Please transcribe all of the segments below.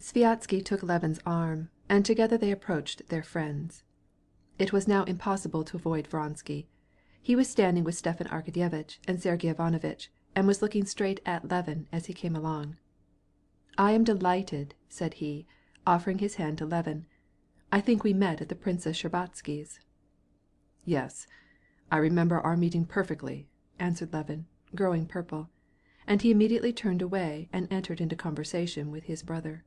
Sviazhsky took Levin's arm, and together they approached their friends. It was now impossible to avoid Vronsky. He was standing with Stepan Arkadyevitch and Sergey Ivanovitch, and was looking straight at Levin as he came along. "I am delighted," said he, offering his hand to Levin. "I think we met at the Princess Shtcherbatsky's." "Yes, I remember our meeting perfectly," answered Levin, growing purple, and he immediately turned away and entered into conversation with his brother.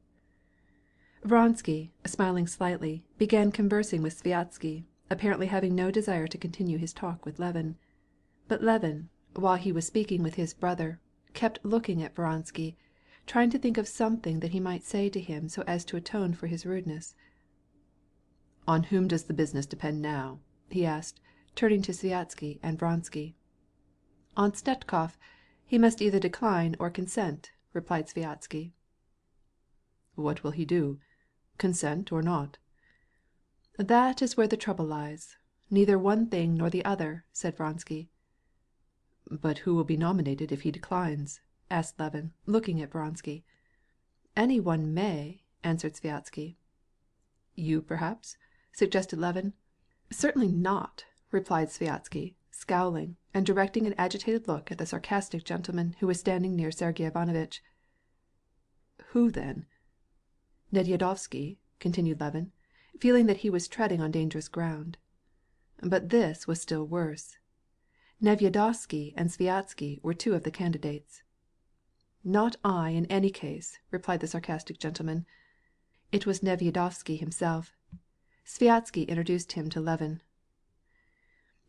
Vronsky, smiling slightly, began conversing with Sviazhsky, apparently having no desire to continue his talk with Levin. But Levin, while he was speaking with his brother, kept looking at Vronsky, trying to think of something that he might say to him so as to atone for his rudeness. "On whom does the business depend now?" he asked, turning to Sviazhsky and Vronsky. "On Snetkov. He must either decline or consent," replied Sviazhsky. "What will he do? Consent or not?" "That is where the trouble lies. Neither one thing nor the other," said Vronsky. "But who will be nominated if he declines?" asked Levin, looking at Vronsky. "Any one may," answered Sviazhsky. "You, perhaps?" suggested Levin. "Certainly not," replied Sviazhsky, scowling, and directing an agitated look at the sarcastic gentleman who was standing near Sergey Ivanovitch. "Who then?" "Nedyedovsky," continued Levin, feeling that he was treading on dangerous ground. But this was still worse. Nevyedovsky and Sviazhsky were two of the candidates. "Not I in any case," replied the sarcastic gentleman. It was Nevyedovsky himself. Sviazhsky introduced him to Levin.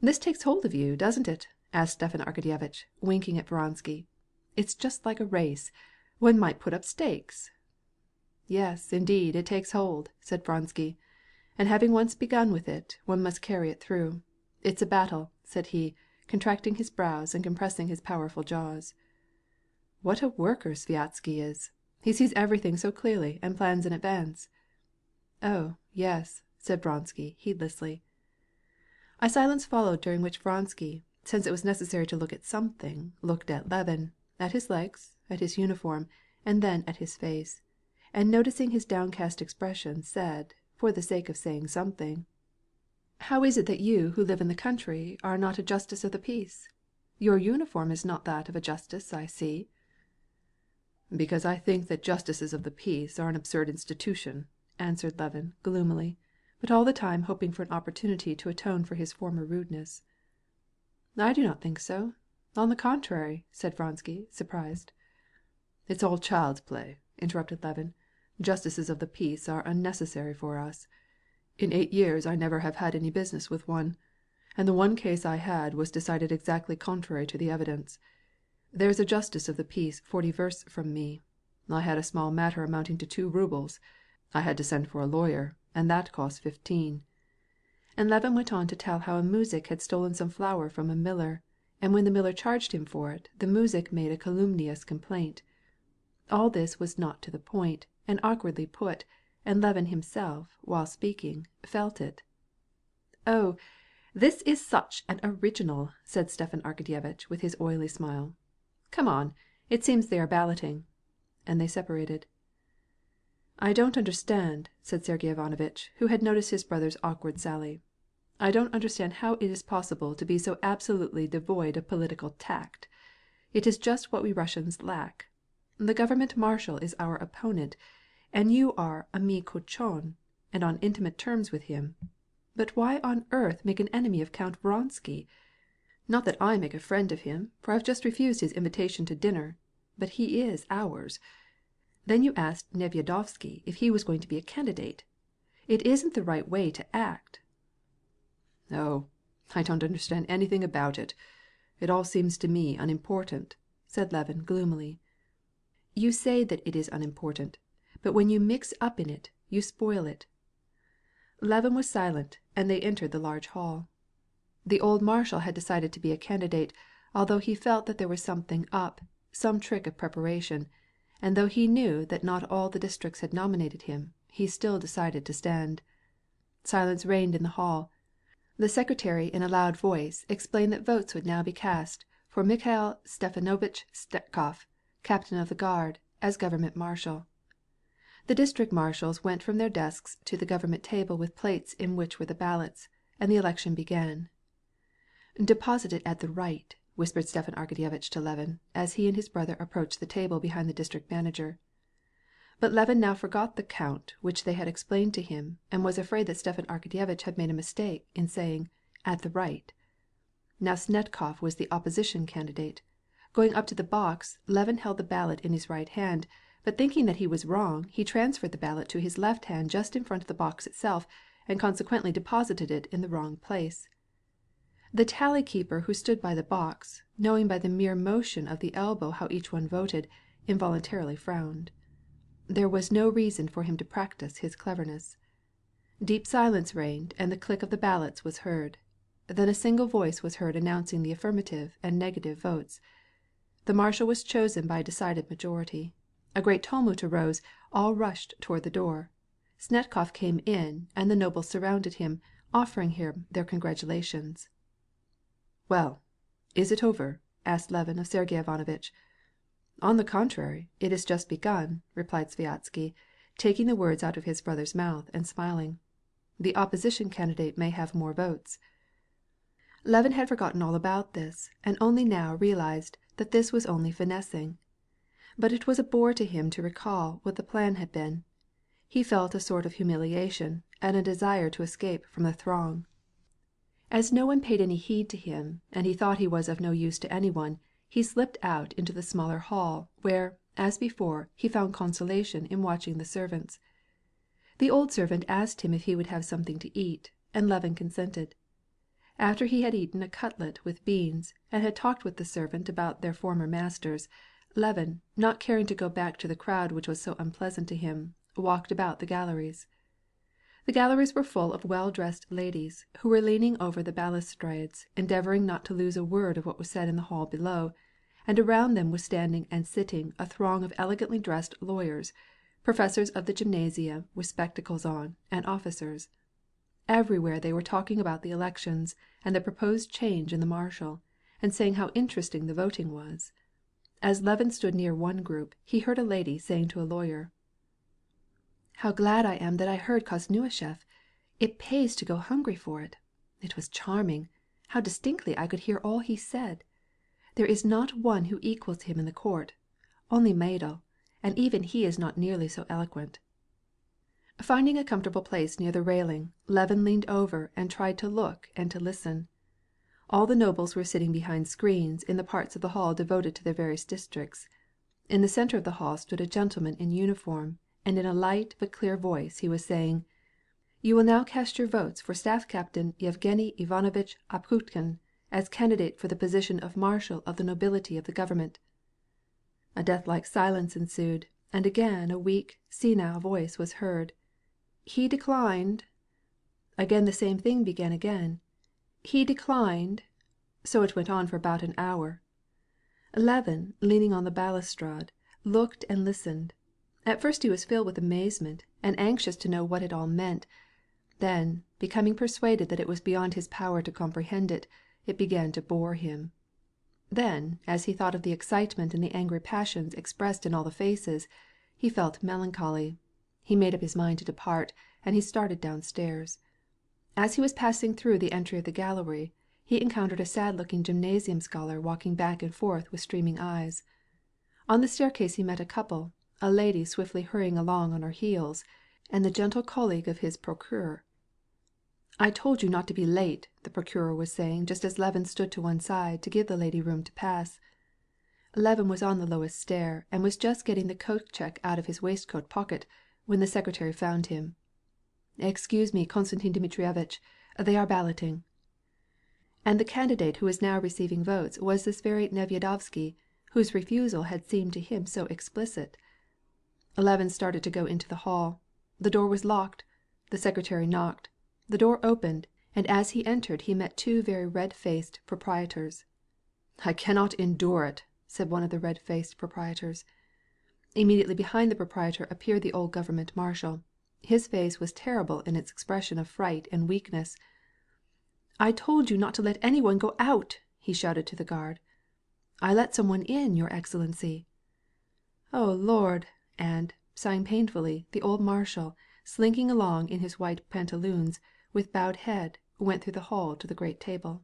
"This takes hold of you, doesn't it?" asked Stepan Arkadyevitch, winking at Vronsky. "It's just like a race. One might put up stakes." "Yes, indeed, it takes hold," said Vronsky. "And having once begun with it, one must carry it through. It's a battle," said he, contracting his brows and compressing his powerful jaws. "What a worker Sviazhsky is! He sees everything so clearly and plans in advance." "Oh, yes," said Vronsky heedlessly. A silence followed during which Vronsky, since it was necessary to look at something, looked at Levin, at his legs, at his uniform, and then at his face, and noticing his downcast expression said, for the sake of saying something: "How is it that you who live in the country are not a justice of the peace? Your uniform is not that of a justice, I see." "Because I think that justices of the peace are an absurd institution," answered Levin gloomily, but all the time hoping for an opportunity to atone for his former rudeness. "I do not think so. On the contrary," said Vronsky, surprised. "It's all child's play," interrupted Levin. "Justices of the peace are unnecessary for us. In 8 years I never have had any business with one, and the one case I had was decided exactly contrary to the evidence. There's a justice of the peace 40 versts from me. I had a small matter amounting to 2 rubles. I had to send for a lawyer, and that cost 15." And Levin went on to tell how a moujik had stolen some flour from a miller, and when the miller charged him for it, the moujik made a calumnious complaint. All this was not to the point, and awkwardly put, and Levin himself, while speaking, felt it. "Oh, this is such an original!" said Stepan Arkadyevitch with his oily smile. "Come on, it seems they are balloting." And they separated. "I don't understand," said Sergey Ivanovitch, who had noticed his brother's awkward sally. "I don't understand how it is possible to be so absolutely devoid of political tact. It is just what we Russians lack. The government marshal is our opponent, and you are ami cochon, and on intimate terms with him. But why on earth make an enemy of Count Vronsky? Not that I make a friend of him, for I've just refused his invitation to dinner, but he is ours. Then you asked Nevyedovsky if he was going to be a candidate. It isn't the right way to act." "Oh, I don't understand anything about it. It all seems to me unimportant," said Levin gloomily. "You say that it is unimportant, but when you mix up in it, you spoil it." Levin was silent, and they entered the large hall. The old marshal had decided to be a candidate, although he felt that there was something up, some trick of preparation, and though he knew that not all the districts had nominated him, he still decided to stand. Silence reigned in the hall. The secretary in a loud voice explained that votes would now be cast for Mikhail Stepanovitch Snetkov, captain of the guard, as government marshal. The district marshals went from their desks to the government table with plates in which were the ballots, and the election began. "Deposit it at the right," whispered Stepan Arkadyevitch to Levin, as he and his brother approached the table behind the district manager. But Levin now forgot the count which they had explained to him, and was afraid that Stepan Arkadyevitch had made a mistake in saying "at the right." Now Snetkov was the opposition candidate. Going up to the box, Levin held the ballot in his right hand, but thinking that he was wrong, he transferred the ballot to his left hand just in front of the box itself, and consequently deposited it in the wrong place. The tally keeper who stood by the box, knowing by the mere motion of the elbow how each one voted, involuntarily frowned. There was no reason for him to practice his cleverness. Deep silence reigned, and the click of the ballots was heard. Then a single voice was heard announcing the affirmative and negative votes. The marshal was chosen by a decided majority. A great tumult arose, all rushed toward the door. Snetkov came in, and the nobles surrounded him, offering him their congratulations. "Well, is it over?" asked Levin of Sergey Ivanovitch. "On the contrary, it is just begun," replied Sviazhsky, taking the words out of his brother's mouth and smiling. "The opposition candidate may have more votes." Levin had forgotten all about this, and only now realized that this was only finessing. But it was a bore to him to recall what the plan had been. He felt a sort of humiliation and a desire to escape from the throng. As no one paid any heed to him, and he thought he was of no use to anyone, he slipped out into the smaller hall, where, as before, he found consolation in watching the servants. The old servant asked him if he would have something to eat, and Levin consented. After he had eaten a cutlet with beans, and had talked with the servant about their former masters, Levin, not caring to go back to the crowd which was so unpleasant to him, walked about the galleries. The galleries were full of well-dressed ladies, who were leaning over the balustrades, endeavoring not to lose a word of what was said in the hall below, and around them was standing and sitting a throng of elegantly dressed lawyers, professors of the gymnasium with spectacles on, and officers. Everywhere they were talking about the elections and the proposed change in the marshal, and saying how interesting the voting was. As Levin stood near one group, he heard a lady saying to a lawyer, "How glad I am that I heard Kosnuishev. It pays to go hungry for it. It was charming. How distinctly I could hear all he said. There is not one who equals him in the court, only Maidel, and even he is not nearly so eloquent." Finding a comfortable place near the railing, Levin leaned over and tried to look and to listen. All the nobles were sitting behind screens in the parts of the hall devoted to their various districts. In the center of the hall stood a gentleman in uniform, and in a light but clear voice he was saying, "You will now cast your votes for Staff Captain Yevgeny Ivanovitch Apkhutkin as candidate for the position of Marshal of the Nobility of the Government." A deathlike silence ensued, and again a weak, senile voice was heard. "He declined." Again the same thing began again. "He declined." So it went on for about an hour. Levin, leaning on the balustrade, looked and listened. At first he was filled with amazement, and anxious to know what it all meant. Then, becoming persuaded that it was beyond his power to comprehend it, it began to bore him. Then, as he thought of the excitement and the angry passions expressed in all the faces, he felt melancholy. He made up his mind to depart, and he started downstairs. As he was passing through the entry of the gallery, he encountered a sad-looking gymnasium scholar walking back and forth with streaming eyes. On the staircase he met a couple, a lady swiftly hurrying along on her heels, and the gentle colleague of his procureur. "I told you not to be late," the procureur was saying just as Levin stood to one side to give the lady room to pass. Levin was on the lowest stair, and was just getting the coat check out of his waistcoat pocket when the secretary found him. "Excuse me, Konstantin Dmitrievitch, they are balloting." And the candidate who was now receiving votes was this very Nevyedovsky, whose refusal had seemed to him so explicit. Levin started to go into the hall. The door was locked. The secretary knocked. The door opened, and as he entered he met two very red-faced proprietors. "I cannot endure it," said one of the red-faced proprietors. Immediately behind the proprietor appeared the old government marshal. His face was terrible in its expression of fright and weakness. "I told you not to let anyone go out," he shouted to the guard. "I let someone in, your Excellency." "Oh, Lord!" and sighing painfully, the old marshal, slinking along in his white pantaloons, with bowed head, went through the hall to the great table.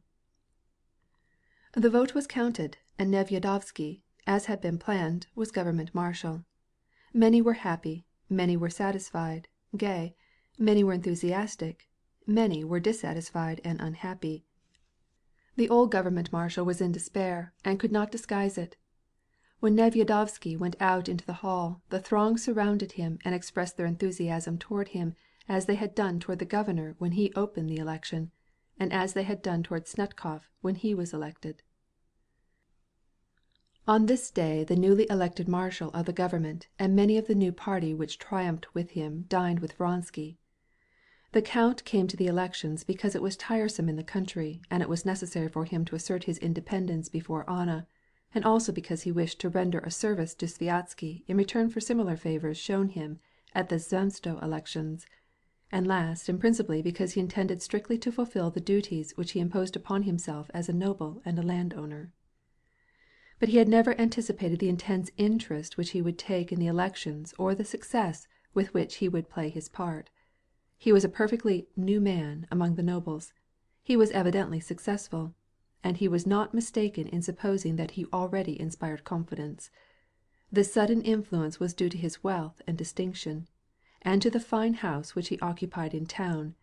The vote was counted, and Nevyedovsky, as had been planned, was government marshal. Many were happy, many were satisfied, gay, many were enthusiastic, many were dissatisfied and unhappy. The old government marshal was in despair, and could not disguise it. When Nevyedovsky went out into the hall, the throng surrounded him and expressed their enthusiasm toward him as they had done toward the governor when he opened the election, and as they had done toward Snetkov when he was elected. On this day the newly elected marshal of the government and many of the new party which triumphed with him dined with Vronsky. The count came to the elections because it was tiresome in the country and it was necessary for him to assert his independence before Anna, and also because he wished to render a service to Sviatsky in return for similar favors shown him at the Zemstvo elections, and last and principally because he intended strictly to fulfill the duties which he imposed upon himself as a noble and a landowner. But he had never anticipated the intense interest which he would take in the elections or the success with which he would play his part. He was a perfectly new man among the nobles. He was evidently successful, and he was not mistaken in supposing that he already inspired confidence. This sudden influence was due to his wealth and distinction, and to the fine house which he occupied in town,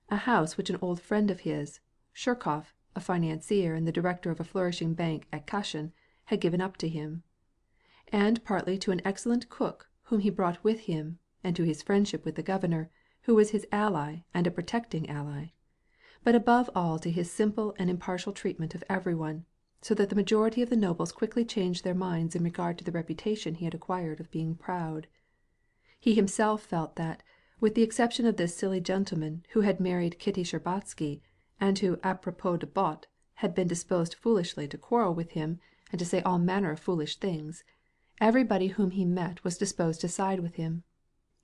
a house which an old friend of his, Shirkov, a financier and the director of a flourishing bank at Kashin, had given up to him, and partly to an excellent cook whom he brought with him, and to his friendship with the governor, who was his ally and a protecting ally, but above all to his simple and impartial treatment of everyone, so that the majority of the nobles quickly changed their minds in regard to the reputation he had acquired of being proud. He himself felt that, with the exception of this silly gentleman who had married Kitty Shtcherbatsky, and who apropos de bottes had been disposed foolishly to quarrel with him and to say all manner of foolish things, everybody whom he met was disposed to side with him.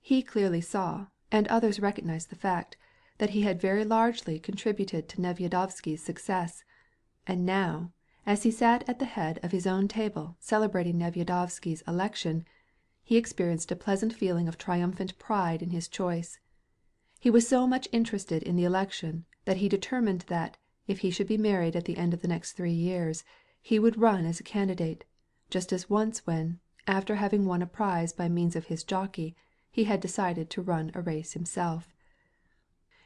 He clearly saw, and others recognized the fact, that he had very largely contributed to Nevyedovsky's success, and now, as he sat at the head of his own table celebrating Nevyedovsky's election, he experienced a pleasant feeling of triumphant pride in his choice. He was so much interested in the election that he determined that, if he should be married at the end of the next 3 years, he would run as a candidate, just as once when, after having won a prize by means of his jockey, he had decided to run a race himself.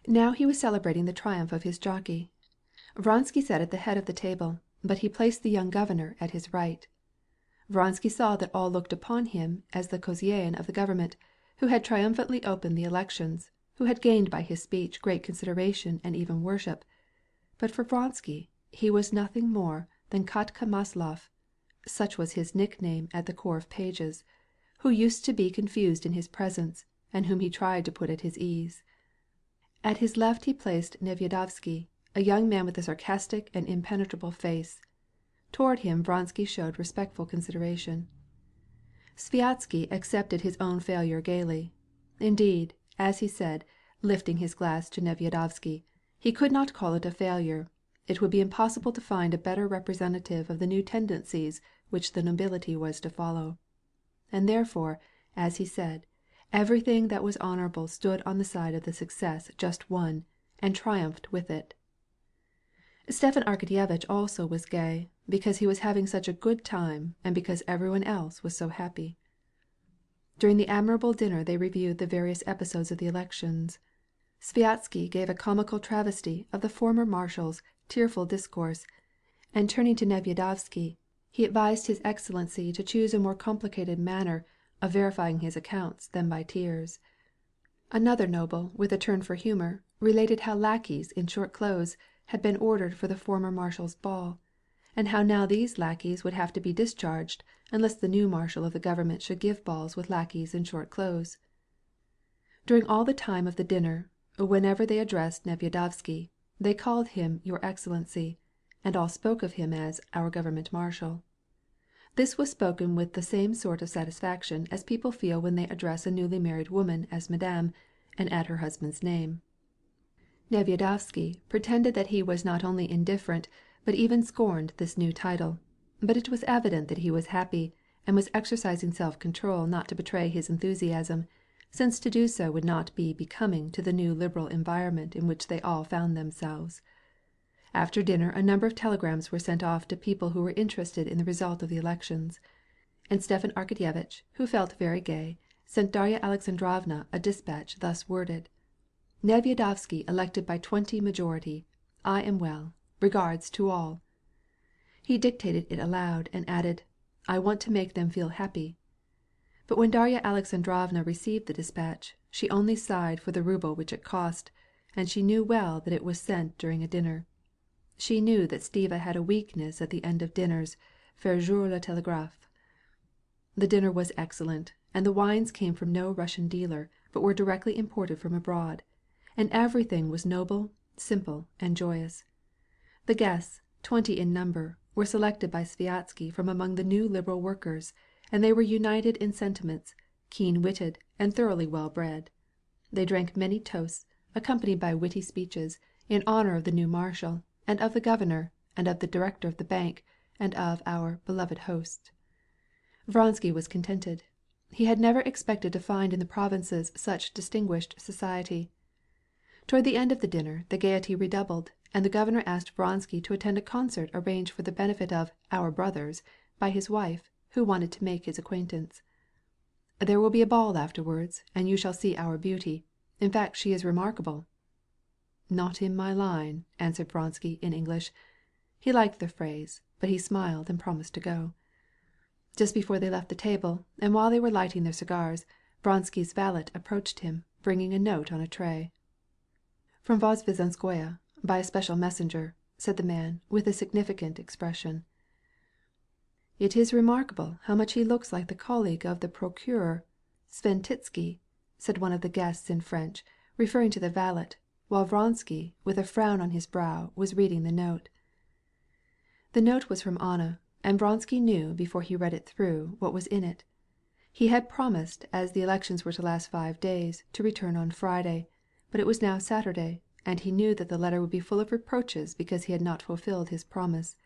Now he was celebrating the triumph of his jockey. Vronsky sat at the head of the table, but he placed the young governor at his right. Vronsky saw that all looked upon him as the khozyain of the government, who had triumphantly opened the elections, who had gained by his speech great consideration and even worship. But for Vronsky he was nothing more than Katka Maslov, such was his nickname at the corps of pages, who used to be confused in his presence, and whom he tried to put at his ease. At his left he placed Nevyedovsky, a young man with a sarcastic and impenetrable face. Toward him Vronsky showed respectful consideration. Sviatsky accepted his own failure gaily. Indeed, as he said, lifting his glass to Nevyedovsky, he could not call it a failure. It would be impossible to find a better representative of the new tendencies which the nobility was to follow. And therefore, as he said, everything that was honorable stood on the side of the success just won, and triumphed with it. Stepan Arkadyevitch also was gay, because he was having such a good time and because everyone else was so happy. During the admirable dinner they reviewed the various episodes of the elections. Sviatsky gave a comical travesty of the former marshal's tearful discourse, and turning to Nevyedovsky, he advised His Excellency to choose a more complicated manner of verifying his accounts than by tears. Another noble, with a turn for humor, related how lackeys in short clothes had been ordered for the former marshal's ball, and how now these lackeys would have to be discharged unless the new marshal of the government should give balls with lackeys in short clothes. During all the time of the dinner, whenever they addressed Nevyedovsky, they called him Your Excellency, and all spoke of him as our government marshal. This was spoken with the same sort of satisfaction as people feel when they address a newly married woman as Madame, and add her husband's name. Nevyedovsky pretended that he was not only indifferent, but even scorned this new title, but it was evident that he was happy, and was exercising self-control not to betray his enthusiasm, since to do so would not be becoming to the new liberal environment in which they all found themselves. After dinner a number of telegrams were sent off to people who were interested in the result of the elections, and Stepan Arkadyevitch, who felt very gay, sent Darya Alexandrovna a dispatch thus worded: "Nevyedovsky elected by 20 majority. I am well. Regards to all." He dictated it aloud, and added, "I want to make them feel happy." But when Darya Alexandrovna received the dispatch, she only sighed for the ruble which it cost, and she knew well that it was sent during a dinner. She knew that Stiva had a weakness at the end of dinners, faire jouer le télégraphe. The dinner was excellent, and the wines came from no Russian dealer, but were directly imported from abroad, and everything was noble, simple, and joyous. The guests, 20 in number, were selected by Sviazhsky from among the new liberal workers, and they were united in sentiments, keen-witted, and thoroughly well-bred. They drank many toasts, accompanied by witty speeches, in honor of the new marshal, and of the governor, and of the director of the bank, and of our beloved host. Vronsky was contented. He had never expected to find in the provinces such distinguished society. Toward the end of the dinner the gaiety redoubled, and the governor asked Vronsky to attend a concert arranged for the benefit of "our brothers" by his wife, who wanted to make his acquaintance. "There will be a ball afterwards, and you shall see our beauty. In fact, she is remarkable." "Not in my line," answered Vronsky in English. He liked the phrase, but he smiled and promised to go. Just before they left the table, and while they were lighting their cigars, Vronsky's valet approached him, bringing a note on a tray. "From Vozdvizhenskoye, by a special messenger," said the man, with a significant expression. "It is remarkable how much he looks like the colleague of the procureur, Sventitsky," said one of the guests in French, referring to the valet, while Vronsky, with a frown on his brow, was reading the note. The note was from Anna, and Vronsky knew before he read it through what was in it. He had promised, as the elections were to last 5 days, to return on Friday, but it was now Saturday, and he knew that the letter would be full of reproaches because he had not fulfilled his promise.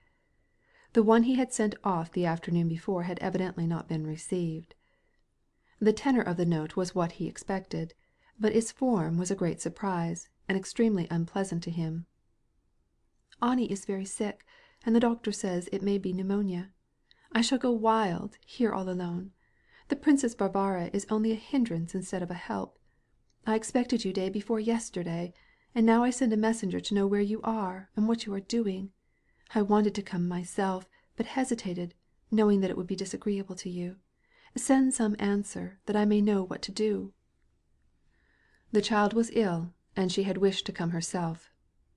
The one he had sent off the afternoon before had evidently not been received. The tenor of the note was what he expected, but its form was a great surprise, and extremely unpleasant to him. "Annie is very sick, and the doctor says it may be pneumonia. I shall go wild, here all alone. The Princess Varvara is only a hindrance instead of a help. I expected you day before yesterday, and now I send a messenger to know where you are and what you are doing. I wanted to come myself, but hesitated, knowing that it would be disagreeable to you. Send some answer, that I may know what to do." The child was ill, and she had wished to come herself.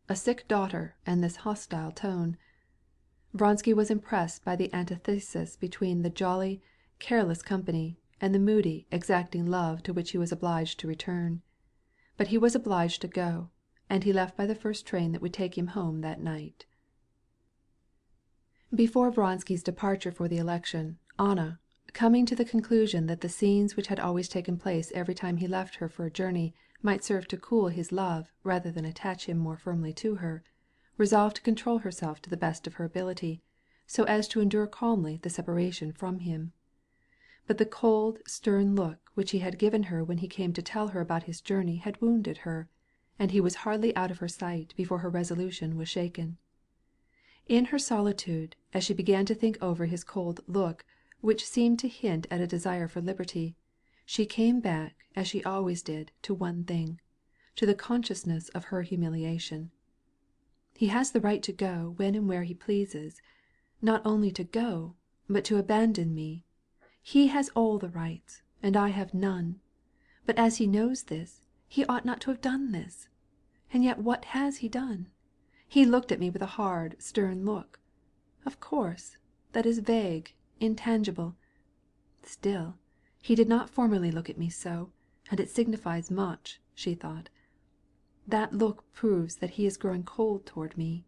A sick daughter, and this hostile tone. Vronsky was impressed by the antithesis between the jolly, careless company and the moody, exacting love to which he was obliged to return. But he was obliged to go, and he left by the first train that would take him home that night. Before Vronsky's departure for the election, Anna, coming to the conclusion that the scenes which had always taken place every time he left her for a journey might serve to cool his love rather than attach him more firmly to her, resolved to control herself to the best of her ability, so as to endure calmly the separation from him. But the cold, stern look which he had given her when he came to tell her about his journey had wounded her, and he was hardly out of her sight before her resolution was shaken. In her solitude, as she began to think over his cold look, which seemed to hint at a desire for liberty, she came back, as she always did, to one thing, to the consciousness of her humiliation. He has the right to go when and where he pleases, not only to go, but to abandon me. He has all the rights, and I have none. But as he knows this, he ought not to have done this. And yet what has he done? He looked at me with a hard, stern look. Of course, that is vague, intangible. Still, he did not formerly look at me so, and it signifies much, she thought. That look proves that he is growing cold toward me.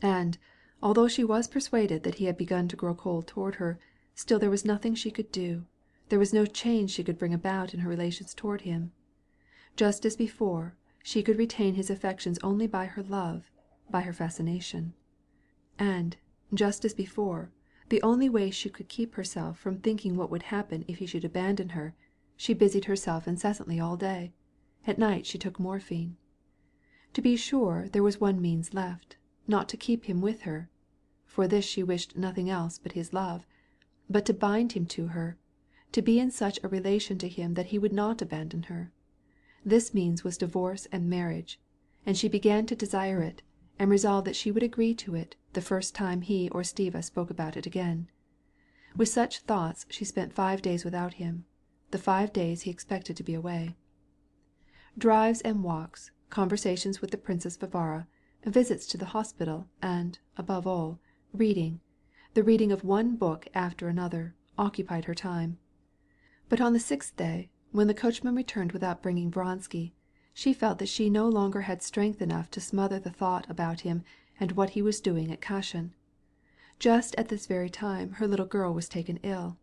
And, although she was persuaded that he had begun to grow cold toward her, still there was nothing she could do. There was no change she could bring about in her relations toward him. Just as before, she could retain his affections only by her love, by her fascination. And, just as before, The only way she could keep herself from thinking what would happen if he should abandon her, she busied herself incessantly all day. At night she took morphine. To be sure, there was one means left, not to keep him with her. For this she wished nothing else but his love, but to bind him to her, to be in such a relation to him that he would not abandon her. This means was divorce and marriage, and she began to desire it, and resolved that she would agree to it the first time he or Stiva spoke about it again. With such thoughts she spent 5 days without him, the 5 days he expected to be away. Drives and walks, conversations with the Princess Varvara, visits to the hospital, and, above all, reading, the reading of one book after another, occupied her time. But on the 6th day, when the coachman returned without bringing Vronsky, she felt that she no longer had strength enough to smother the thought about him and what he was doing at Kashin. Just at this very time her little girl was taken ill.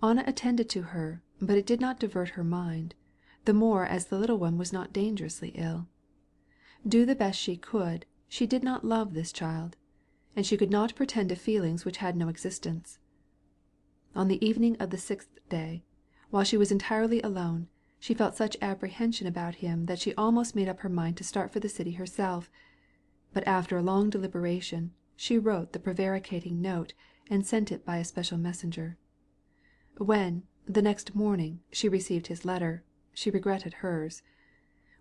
Anna attended to her, but it did not divert her mind, the more as the little one was not dangerously ill. Do the best she could, she did not love this child, and she could not pretend to feelings which had no existence. On the evening of the 6th day, while she was entirely alone, she felt such apprehension about him that she almost made up her mind to start for the city herself, but after a long deliberation she wrote the prevaricating note and sent it by a special messenger. When, the next morning, she received his letter, she regretted hers.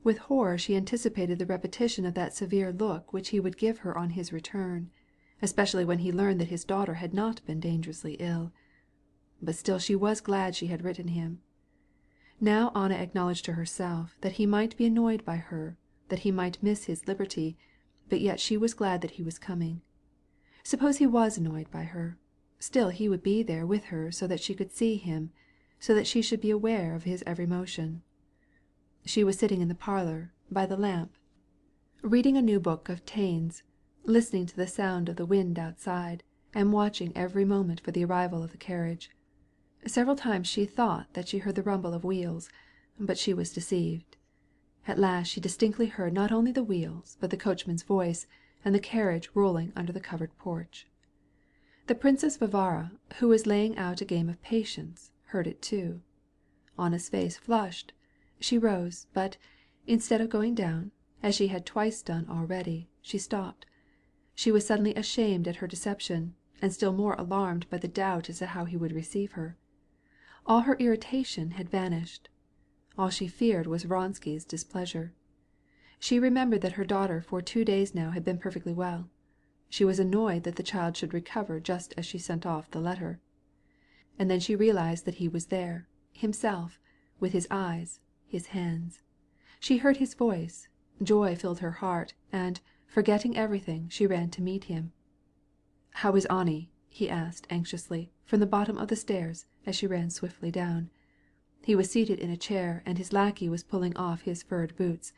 With horror she anticipated the repetition of that severe look which he would give her on his return, especially when he learned that his daughter had not been dangerously ill. But still she was glad she had written him. Now Anna acknowledged to herself that he might be annoyed by her, that he might miss his liberty, but yet she was glad that he was coming. Suppose he was annoyed by her, still he would be there with her so that she could see him, so that she should be aware of his every motion. She was sitting in the parlor, by the lamp, reading a new book of Taine's, listening to the sound of the wind outside, and watching every moment for the arrival of the carriage. Several times she thought that she heard the rumble of wheels, but she was deceived. At last she distinctly heard not only the wheels, but the coachman's voice, and the carriage rolling under the covered porch. The Princess Varvara, who was laying out a game of patience, heard it too. Anna's face flushed. She rose, but, instead of going down, as she had twice done already, she stopped. She was suddenly ashamed at her deception, and still more alarmed by the doubt as to how he would receive her. All her irritation had vanished. All she feared was Vronsky's displeasure. She remembered that her daughter for 2 days now had been perfectly well. She was annoyed that the child should recover just as she sent off the letter. And then she realized that he was there, himself, with his eyes, his hands. She heard his voice. Joy filled her heart, and, forgetting everything, she ran to meet him. "How is Annie?" he asked anxiously, from the bottom of the stairs, as she ran swiftly down. He was seated in a chair, and his lackey was pulling off his furred boots.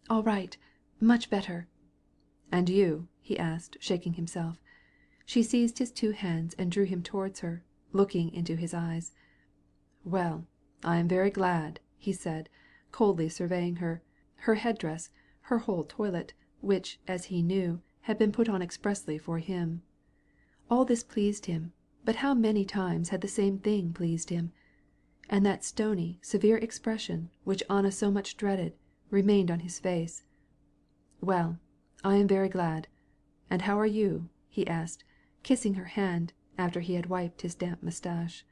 "All right, much better." "And you?" he asked, shaking himself. She seized his 2 hands and drew him towards her, looking into his eyes. "Well, I am very glad," he said, coldly surveying her headdress, her whole toilet, which, as he knew, had been put on expressly for him. All this pleased him, but how many times had the same thing pleased him? And that stony, severe expression, which Anna so much dreaded, remained on his face. "Well, I am very glad. And how are you?" he asked, kissing her hand, after he had wiped his damp mustache.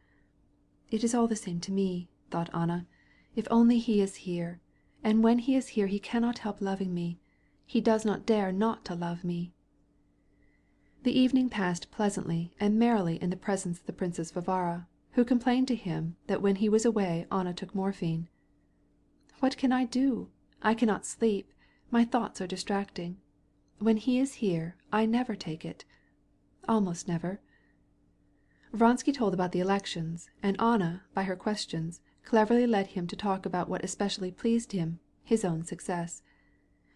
"It is all the same to me," thought Anna. "If only he is here. And when he is here he cannot help loving me. He does not dare not to love me." The evening passed pleasantly and merrily in the presence of the Princess Varvara, who complained to him that when he was away Anna took morphine. "What can I do? I cannot sleep. My thoughts are distracting. When he is here, I never take it. Almost never." Vronsky told about the elections, and Anna, by her questions, cleverly led him to talk about what especially pleased him, his own success.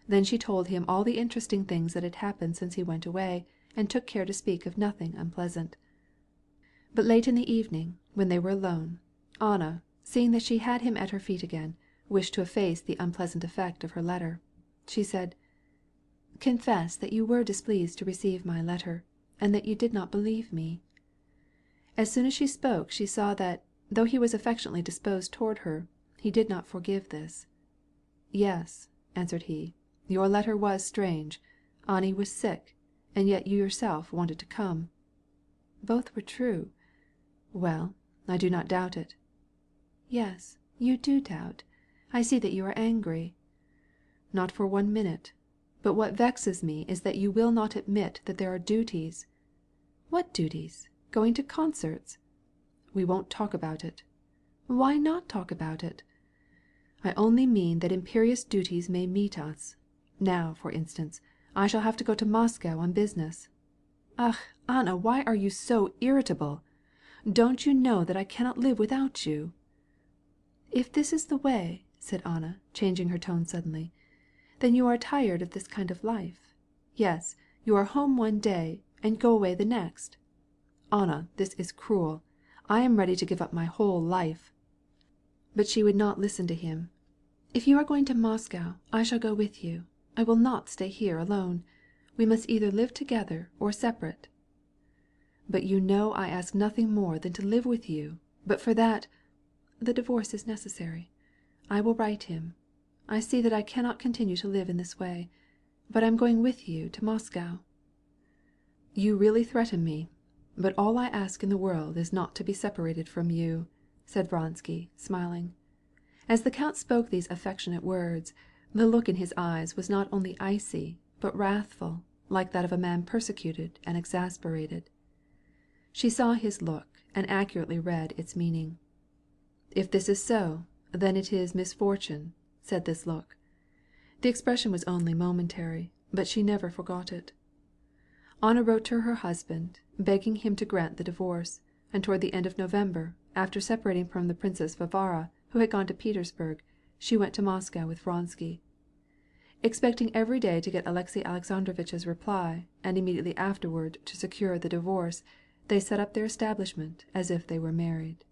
Then she told him all the interesting things that had happened since he went away, and took care to speak of nothing unpleasant. But late in the evening, when they were alone, Anna, seeing that she had him at her feet again, wished to efface the unpleasant effect of her letter. She said, "Confess that you were displeased to receive my letter, and that you did not believe me. As soon as she spoke she saw that, though he was affectionately disposed toward her, he did not forgive this. "Yes," answered he, "your letter was strange. Annie was sick, and yet you yourself wanted to come." "Both were true." "Well, I do not doubt it." "Yes, you do doubt. I see that you are angry." "Not for 1 minute. But what vexes me is that you will not admit that there are duties." "What duties? Going to concerts?" "We won't talk about it." "Why not talk about it?" "I only mean that imperious duties may meet us. Now, for instance, I shall have to go to Moscow on business." "Ach, Anna, why are you so irritable? Don't you know that I cannot live without you?" "If this is the way," said Anna, changing her tone suddenly, "then you are tired of this kind of life. Yes, you are home one day, and go away the next." "Anna, this is cruel. I am ready to give up my whole life." But she would not listen to him. "If you are going to Moscow, I shall go with you. I will not stay here alone. We must either live together or separate." "But you know I ask nothing more than to live with you. But for that—" "The divorce is necessary. I will write him. I see that I cannot continue to live in this way. But I am going with you to Moscow." "You really threaten me. But all I ask in the world is not to be separated from you," said Vronsky, smiling. As the count spoke these affectionate words, the look in his eyes was not only icy, but wrathful, like that of a man persecuted and exasperated. She saw his look, and accurately read its meaning. "If this is so, then it is misfortune," said this look. The expression was only momentary, but she never forgot it. Anna wrote to her husband, begging him to grant the divorce, and toward the end of November, after separating from the Princess Varvara, who had gone to Petersburg, she went to Moscow with Vronsky. Expecting every day to get Alexey Alexandrovitch's reply, and immediately afterward to secure the divorce, they set up their establishment as if they were married.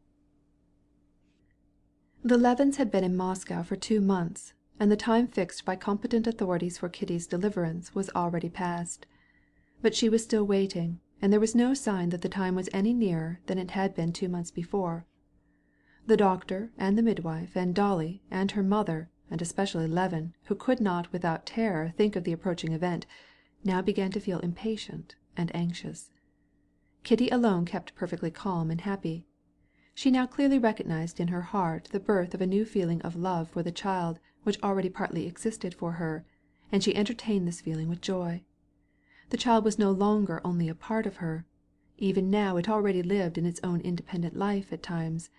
The Levins had been in Moscow for 2 months, and the time fixed by competent authorities for Kitty's deliverance was already past. But she was still waiting, and there was no sign that the time was any nearer than it had been 2 months before. The doctor and the midwife and Dolly and her mother, and especially Levin, who could not without terror think of the approaching event, now began to feel impatient and anxious. Kitty alone kept perfectly calm and happy. She now clearly recognized in her heart the birth of a new feeling of love for the child which already partly existed for her, and she entertained this feeling with joy. The child was no longer only a part of her. Even now it already lived in its own independent life at times.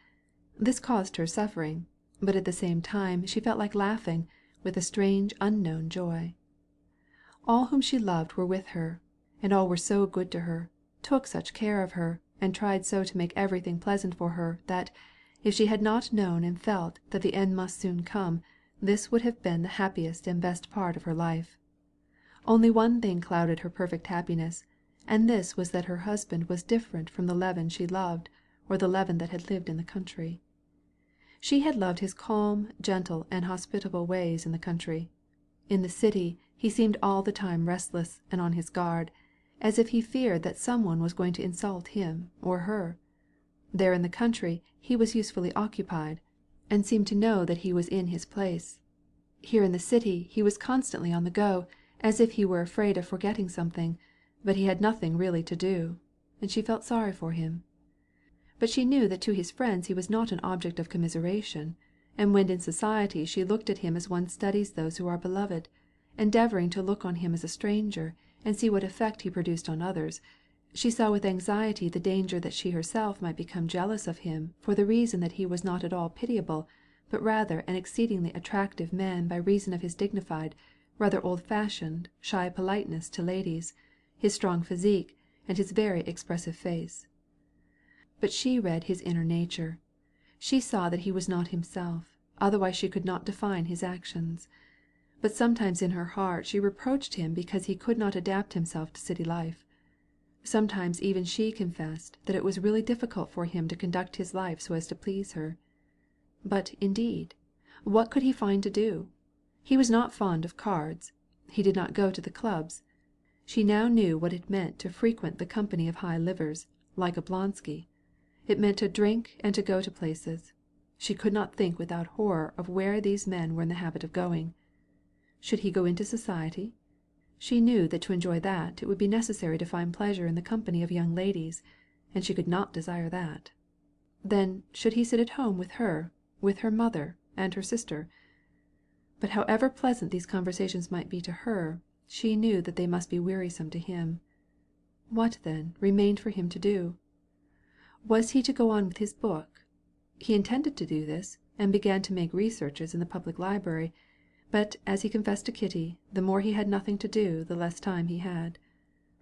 This caused her suffering, but at the same time she felt like laughing, with a strange unknown joy. All whom she loved were with her, and all were so good to her, took such care of her, and tried so to make everything pleasant for her, that, if she had not known and felt that the end must soon come, this would have been the happiest and best part of her life. Only one thing clouded her perfect happiness, and this was that her husband was different from the Levin she loved, or the Levin that had lived in the country. She had loved his calm, gentle, and hospitable ways in the country. In the city he seemed all the time restless and on his guard, as if he feared that someone was going to insult him or her. There in the country he was usefully occupied, and seemed to know that he was in his place. Here in the city he was constantly on the go, as if he were afraid of forgetting something, but he had nothing really to do, and she felt sorry for him. But she knew that to his friends he was not an object of commiseration, and when in society she looked at him as one studies those who are beloved, endeavoring to look on him as a stranger, and see what effect he produced on others, she saw with anxiety the danger that she herself might become jealous of him for the reason that he was not at all pitiable, but rather an exceedingly attractive man by reason of his dignified, rather old-fashioned, shy politeness to ladies, his strong physique, and his very expressive face. But she read his inner nature. She saw that he was not himself, otherwise she could not define his actions. But sometimes in her heart she reproached him because he could not adapt himself to city life. Sometimes even she confessed that it was really difficult for him to conduct his life so as to please her. But, indeed, what could he find to do? He was not fond of cards. He did not go to the clubs. She now knew what it meant to frequent the company of high livers, like Oblonsky. It meant to drink and to go to places. She could not think without horror of where these men were in the habit of going. Should he go into society? She knew that to enjoy that it would be necessary to find pleasure in the company of young ladies, and she could not desire that. Then should he sit at home with her mother, and her sister? But however pleasant these conversations might be to her, she knew that they must be wearisome to him. What, then, remained for him to do? Was he to go on with his book? He intended to do this, and began to make researches in the public library, but, as he confessed to Kitty, the more he had nothing to do the less time he had.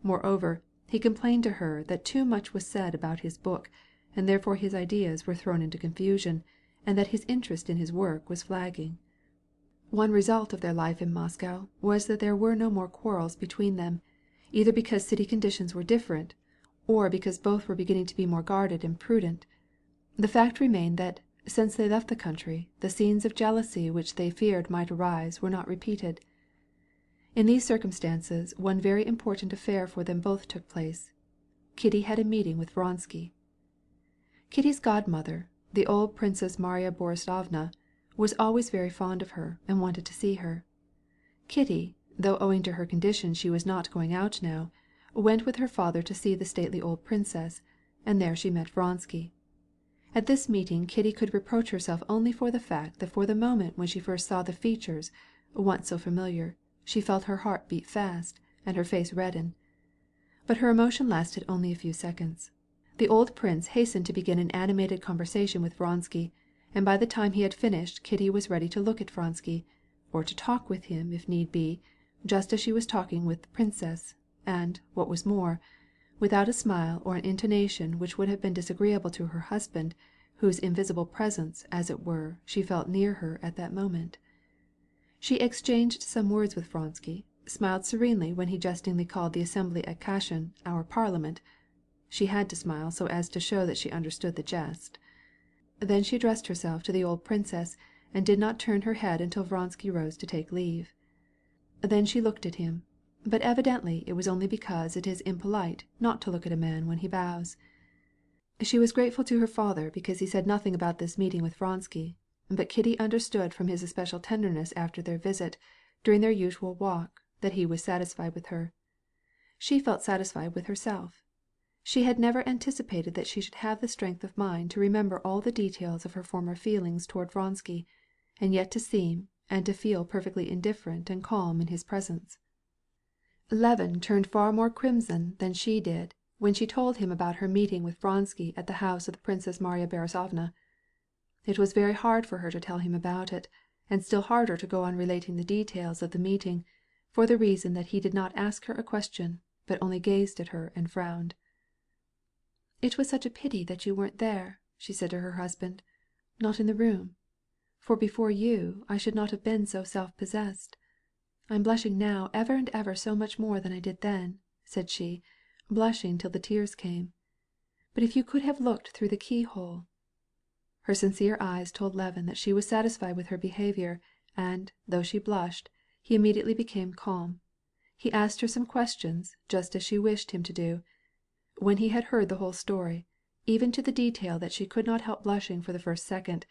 Moreover, he complained to her that too much was said about his book, and therefore his ideas were thrown into confusion, and that his interest in his work was flagging. One result of their life in Moscow was that there were no more quarrels between them, either because city conditions were different, or because both were beginning to be more guarded and prudent. The fact remained that, since they left the country, the scenes of jealousy which they feared might arise were not repeated. In these circumstances one very important affair for them both took place. Kitty had a meeting with Vronsky. Kitty's godmother, the old Princess Marya Borisovna, was always very fond of her and wanted to see her. Kitty, though owing to her condition she was not going out now, went with her father to see the stately old princess, and there she met Vronsky. At this meeting Kitty could reproach herself only for the fact that for the moment when she first saw the features, once so familiar, she felt her heart beat fast, and her face redden. But her emotion lasted only a few seconds. The old prince hastened to begin an animated conversation with Vronsky, and by the time he had finished Kitty was ready to look at Vronsky, or to talk with him if need be, just as she was talking with the princess, and, what was more, without a smile or an intonation which would have been disagreeable to her husband, whose invisible presence, as it were, she felt near her at that moment. She exchanged some words with Vronsky, smiled serenely when he jestingly called the assembly at Kashin our parliament. She had to smile so as to show that she understood the jest. Then she addressed herself to the old princess, and did not turn her head until Vronsky rose to take leave. Then she looked at him, but evidently it was only because it is impolite not to look at a man when he bows. She was grateful to her father because he said nothing about this meeting with Vronsky, but Kitty understood from his especial tenderness after their visit, during their usual walk, that he was satisfied with her. She felt satisfied with herself. She had never anticipated that she should have the strength of mind to remember all the details of her former feelings toward Vronsky, and yet to seem and to feel perfectly indifferent and calm in his presence. Levin turned far more crimson than she did when she told him about her meeting with Vronsky at the house of the Princess Marya Borisovna. It was very hard for her to tell him about it, and still harder to go on relating the details of the meeting, for the reason that he did not ask her a question, but only gazed at her and frowned. "It was such a pity that you weren't there," she said to her husband, "not in the room. For before you I should not have been so self-possessed. I'm blushing now ever and ever so much more than I did then," said she, blushing till the tears came. "But if you could have looked through the keyhole." Her sincere eyes told Levin that she was satisfied with her behavior, and, though she blushed, he immediately became calm. He asked her some questions, just as she wished him to do. When he had heard the whole story, even to the detail that she could not help blushing for the first second,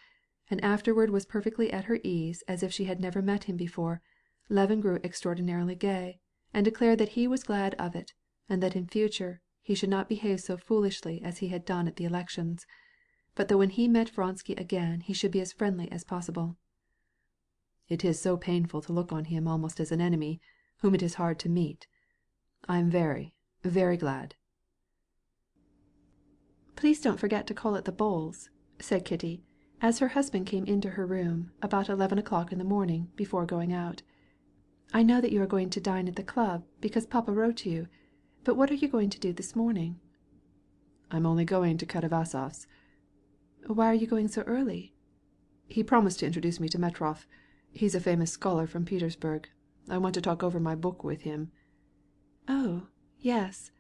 and afterward was perfectly at her ease as if she had never met him before, Levin grew extraordinarily gay, and declared that he was glad of it, and that in future he should not behave so foolishly as he had done at the elections, but that when he met Vronsky again he should be as friendly as possible. "It is so painful to look on him almost as an enemy, whom it is hard to meet. I am very, very glad." "Please don't forget to call at the Bowles," said Kitty, as her husband came into her room about 11 o'clock in the morning before going out. "I know that you are going to dine at the club because papa wrote you, but what are you going to do this morning?" "I'm only going to Katavasov's." "Why are you going so early?" "He promised to introduce me to Metrov. He's a famous scholar from Petersburg. I want to talk over my book with him." "Oh, yes.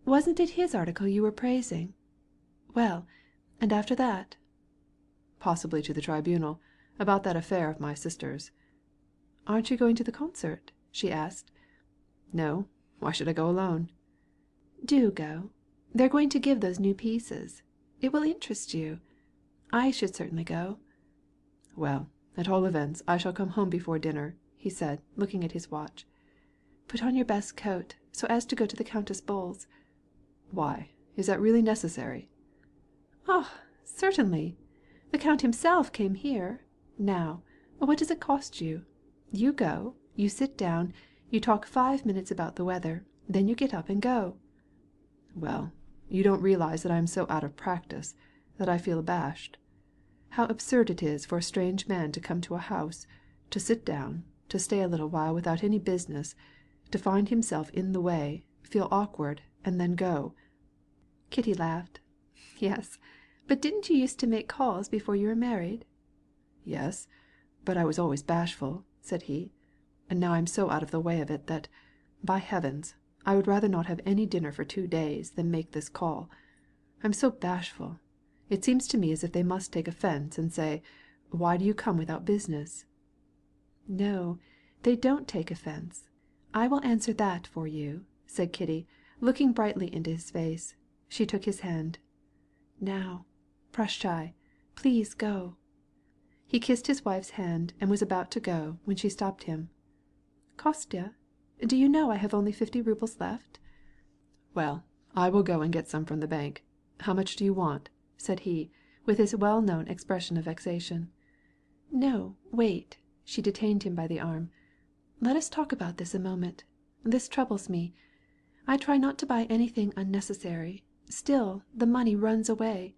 Wasn't it his article you were praising? Well, and after that?" "Possibly to the tribunal, about that affair of my sister's." "Aren't you going to the concert?" she asked. "No. Why should I go alone?" "Do go. They're going to give those new pieces. It will interest you. I should certainly go." "Well, at all events I shall come home before dinner," he said, looking at his watch. "Put on your best coat, so as to go to the Countess Bols'." "Why, is that really necessary?" "Oh, certainly. The count himself came here. Now, what does it cost you? You go, you sit down, you talk 5 minutes about the weather, then you get up and go." "Well, you don't realize that I am so out of practice that I feel abashed. How absurd it is for a strange man to come to a house, to sit down, to stay a little while without any business, to find himself in the way, feel awkward, and then go." Kitty laughed. "Yes, but didn't you used to make calls before you were married?" "Yes, but I was always bashful," said he. "And now I'm so out of the way of it that, by heavens, I would rather not have any dinner for 2 days than make this call. I'm so bashful. It seems to me as if they must take offence and say, 'Why do you come without business?'" "No, they don't take offence. I will answer that for you," said Kitty, looking brightly into his face. She took his hand. "Now, prashchai, please go." He kissed his wife's hand and was about to go when she stopped him. "Kostya, do you know I have only 50 rubles left?" "Well, I will go and get some from the bank. How much do you want?" said he, with his well-known expression of vexation. "No, wait." She detained him by the arm. "Let us talk about this a moment. This troubles me. I try not to buy anything unnecessary. Still, the money runs away.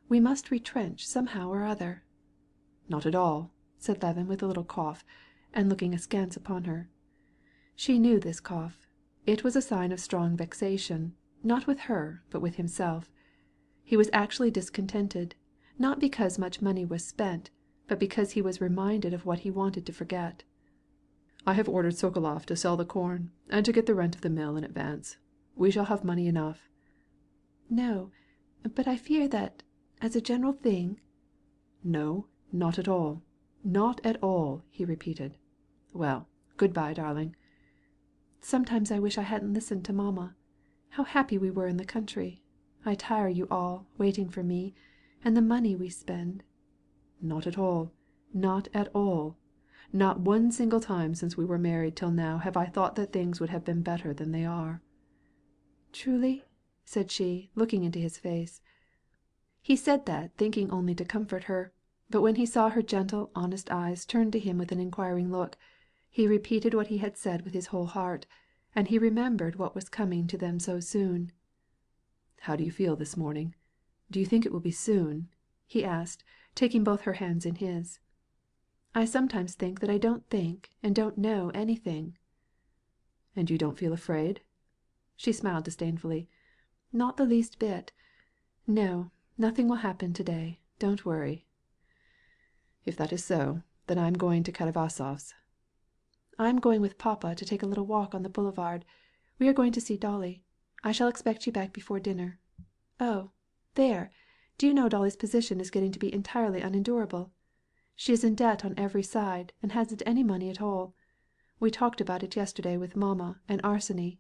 We must retrench somehow or other." "Not at all," said Levin with a little cough, and looking askance upon her. She knew this cough. It was a sign of strong vexation, not with her, but with himself. He was actually discontented, not because much money was spent, but because he was reminded of what he wanted to forget. "I have ordered Sokoloff to sell the corn, and to get the rent of the mill in advance. We shall have money enough." "No, but I fear that, as a general thing—" "No, not at all. Not at all," he repeated. "Well, good bye, darling." "Sometimes I wish I hadn't listened to mamma. How happy we were in the country. I tire you all, waiting for me, and the money we spend." "Not at all. Not at all. Not one single time since we were married till now have I thought that things would have been better than they are." "Truly?" said she, looking into his face. He said that thinking only to comfort her, but when he saw her gentle, honest eyes turned to him with an inquiring look, he repeated what he had said with his whole heart, and he remembered what was coming to them so soon. "How do you feel this morning? Do you think it will be soon?" he asked, taking both her hands in his. "I sometimes think that I don't think and don't know anything." "And you don't feel afraid?" She smiled disdainfully. "Not the least bit. No, nothing will happen today. Don't worry." "If that is so, then I am going to Katavasov's." "I am going with papa to take a little walk on the boulevard. We are going to see Dolly. I shall expect you back before dinner. Oh, there! Do you know Dolly's position is getting to be entirely unendurable? She is in debt on every side, and hasn't any money at all. We talked about it yesterday with mamma and Arseny"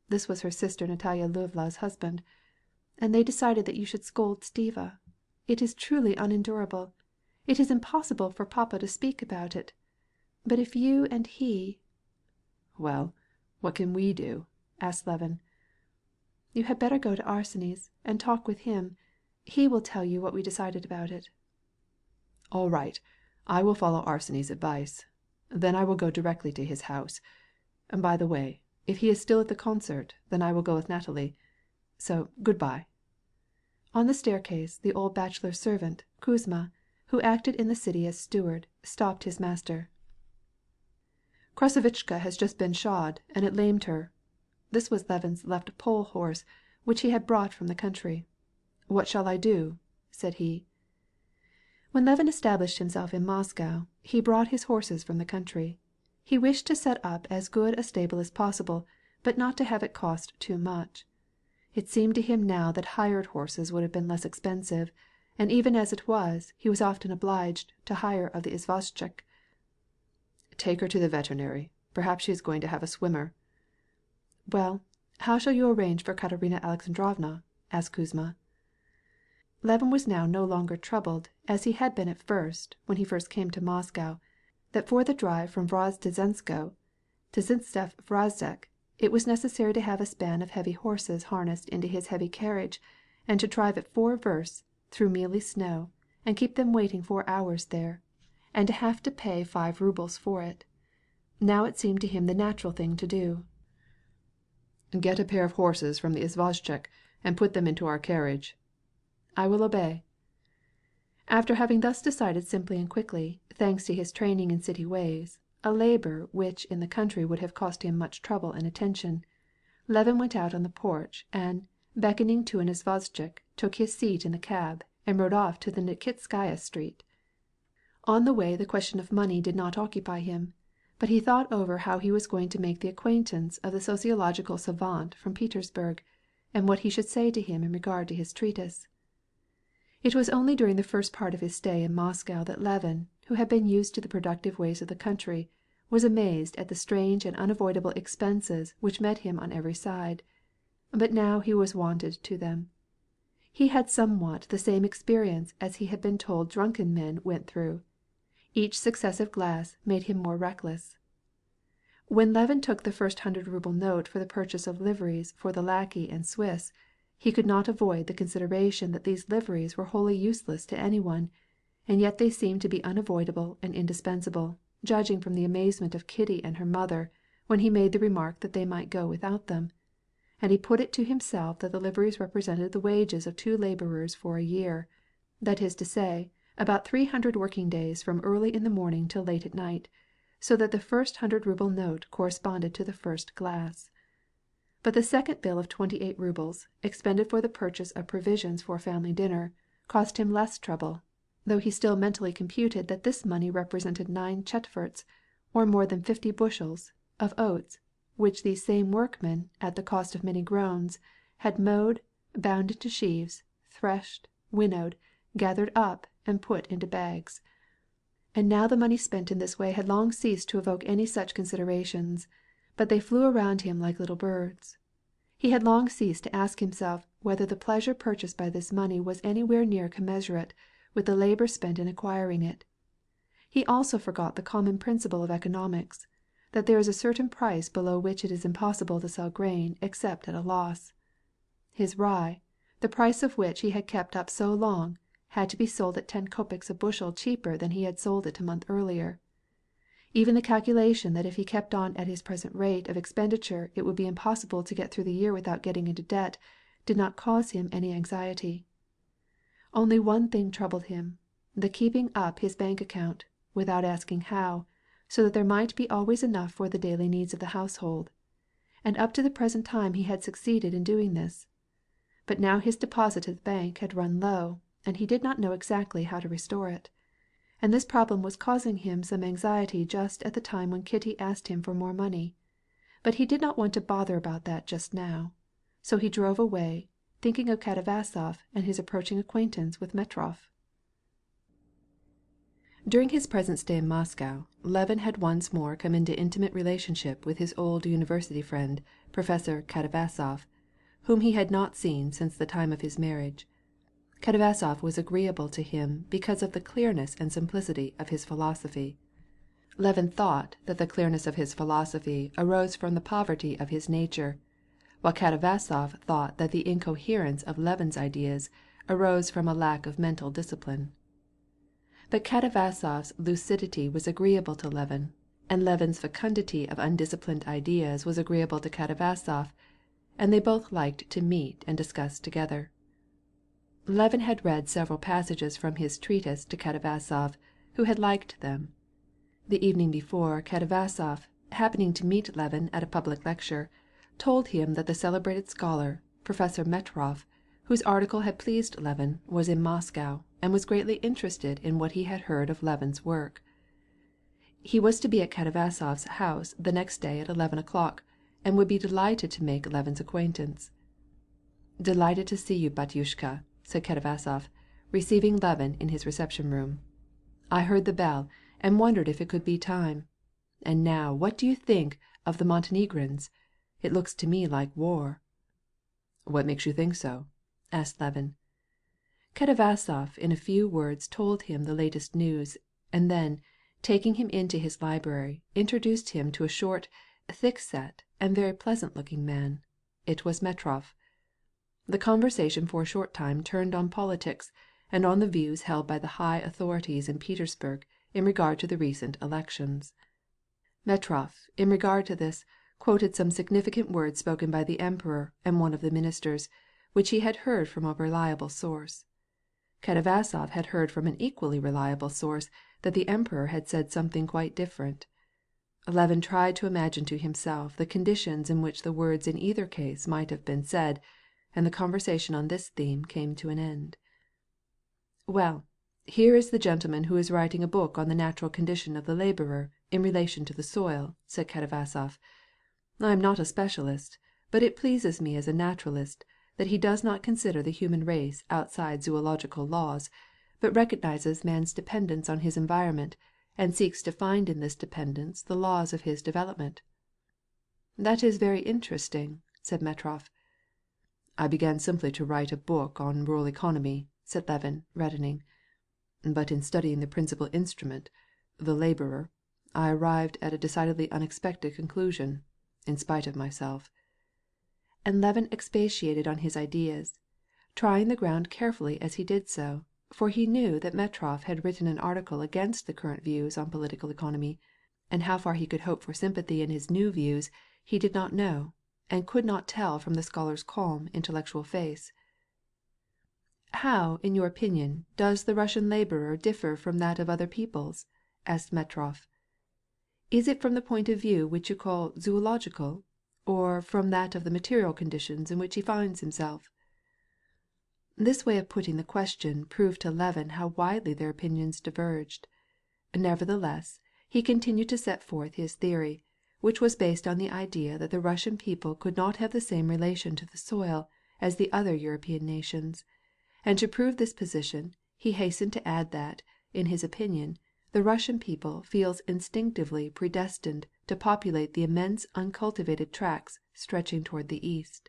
(this was her sister Natalia Lvovna's husband), "and they decided that you should scold Stiva. It is truly unendurable. It is impossible for papa to speak about it. But if you and he—" "Well, what can we do?" asked Levin. "You had better go to Arseny's and talk with him. He will tell you what we decided about it." "All right, I will follow Arseny's advice. Then I will go directly to his house. And by the way, if he is still at the concert, then I will go with Natalie. So good bye." On the staircase, the old bachelor servant, Kuzma, who acted in the city as steward, stopped his master. "Krasavichka has just been shod, and it lamed her." This was Levin's left pole horse, which he had brought from the country. "What shall I do?" said he. When Levin established himself in Moscow, he brought his horses from the country. He wished to set up as good a stable as possible, but not to have it cost too much. It seemed to him now that hired horses would have been less expensive, and even as it was, he was often obliged to hire of the izvozchik. "Take her to the veterinary. Perhaps she is going to have a swimmer." "Well, how shall you arrange for Katerina Alexandrovna?" asked Kuzma. Levin was now no longer troubled, as he had been at first, when he first came to Moscow, that for the drive from Vozdvizhenskoe to Zhistov it was necessary to have a span of heavy horses harnessed into his heavy carriage, and to drive at 4 versts through mealy snow, and keep them waiting 4 hours there, and to have to pay 5 rubles for it. Now it seemed to him the natural thing to do. Get a pair of horses from the izvozchik and put them into our carriage. I will obey. After having thus decided simply and quickly, thanks to his training in city ways, a labor which in the country would have cost him much trouble and attention, Levin went out on the porch, and, beckoning to an izvozchik, took his seat in the cab, and rode off to the Nikitskaya Street. On the way the question of money did not occupy him, but he thought over how he was going to make the acquaintance of the sociological savant from Petersburg, and what he should say to him in regard to his treatise. It was only during the first part of his stay in Moscow that Levin, who had been used to the productive ways of the country, was amazed at the strange and unavoidable expenses which met him on every side. But now he was wonted to them. He had somewhat the same experience as he had been told drunken men went through. Each successive glass made him more reckless. When Levin took the first 100-ruble note for the purchase of liveries for the lackey and Swiss, he could not avoid the consideration that these liveries were wholly useless to anyone, and yet they seemed to be unavoidable and indispensable, judging from the amazement of Kitty and her mother when he made the remark that they might go without them, and he put it to himself that the liveries represented the wages of 2 laborers for a year, that is to say, about 300 working days from early in the morning till late at night, so that the first 100-ruble note corresponded to the first glass. But the second bill of 28 rubles, expended for the purchase of provisions for a family dinner, cost him less trouble, though he still mentally computed that this money represented 9 chetverts, or more than 50 bushels, of oats, which these same workmen, at the cost of many groans, had mowed, bound into sheaves, threshed, winnowed, gathered up, and put into bags. And now the money spent in this way had long ceased to evoke any such considerations, but they flew around him like little birds. He had long ceased to ask himself whether the pleasure purchased by this money was anywhere near commensurate with the labor spent in acquiring it. He also forgot the common principle of economics, that there is a certain price below which it is impossible to sell grain except at a loss. His rye, the price of which he had kept up so long, had to be sold at 10 kopecks a bushel cheaper than he had sold it a month earlier. Even the calculation that if he kept on at his present rate of expenditure it would be impossible to get through the year without getting into debt did not cause him any anxiety. Only one thing troubled him, the keeping up his bank account, without asking how, so that there might be always enough for the daily needs of the household. And up to the present time he had succeeded in doing this. But now his deposit at the bank had run low, and he did not know exactly how to restore it. And this problem was causing him some anxiety just at the time when Kitty asked him for more money. But he did not want to bother about that just now. So he drove away, thinking of Katavasov and his approaching acquaintance with Metrov. During his present stay in Moscow, Levin had once more come into intimate relationship with his old university friend, Professor Katavasov, whom he had not seen since the time of his marriage. Katavasov was agreeable to him because of the clearness and simplicity of his philosophy. Levin thought that the clearness of his philosophy arose from the poverty of his nature, while Katavasov thought that the incoherence of Levin's ideas arose from a lack of mental discipline. But Katavasov's lucidity was agreeable to Levin, and Levin's fecundity of undisciplined ideas was agreeable to Katavasov, and they both liked to meet and discuss together. Levin had read several passages from his treatise to Katavasov, who had liked them. The evening before, Katavasov, happening to meet Levin at a public lecture, told him that the celebrated scholar, Professor Metrov, whose article had pleased Levin, was in Moscow, and was greatly interested in what he had heard of Levin's work. He was to be at Katavasov's house the next day at 11 o'clock, and would be delighted to make Levin's acquaintance. "Delighted to see you, Batyushka," said Katavasov, receiving Levin in his reception-room. "I heard the bell, and wondered if it could be time. And now what do you think of the Montenegrins? It looks to me like war." "What makes you think so?" asked Levin. Katavasov in a few words told him the latest news, and then, taking him into his library, introduced him to a short, thick-set, and very pleasant-looking man. It was Metrov. The conversation for a short time turned on politics, and on the views held by the high authorities in Petersburg in regard to the recent elections. Metrov, in regard to this, quoted some significant words spoken by the Emperor and one of the ministers, which he had heard from a reliable source. Katavasov had heard from an equally reliable source that the Emperor had said something quite different. Levin tried to imagine to himself the conditions in which the words in either case might have been said, and the conversation on this theme came to an end. "Well, here is the gentleman who is writing a book on the natural condition of the laborer in relation to the soil," said Katavasov. "I am not a specialist, but it pleases me as a naturalist that he does not consider the human race outside zoological laws, but recognizes man's dependence on his environment, and seeks to find in this dependence the laws of his development." "That is very interesting," said Metrov. "I began simply to write a book on rural economy," said Levin, reddening. "But in studying the principal instrument, the laborer, I arrived at a decidedly unexpected conclusion, in spite of myself." And Levin expatiated on his ideas, trying the ground carefully as he did so, for he knew that Metrov had written an article against the current views on political economy, and how far he could hope for sympathy in his new views he did not know, and could not tell from the scholar's calm, intellectual face. "How, in your opinion, does the Russian laborer differ from that of other peoples?" asked Metrov. "Is it from the point of view which you call zoological, or from that of the material conditions in which he finds himself?" This way of putting the question proved to Levin how widely their opinions diverged. Nevertheless, he continued to set forth his theory, which was based on the idea that the Russian people could not have the same relation to the soil as the other European nations, and to prove this position he hastened to add that, in his opinion, the Russian people feels instinctively predestined to populate the immense uncultivated tracts stretching toward the east.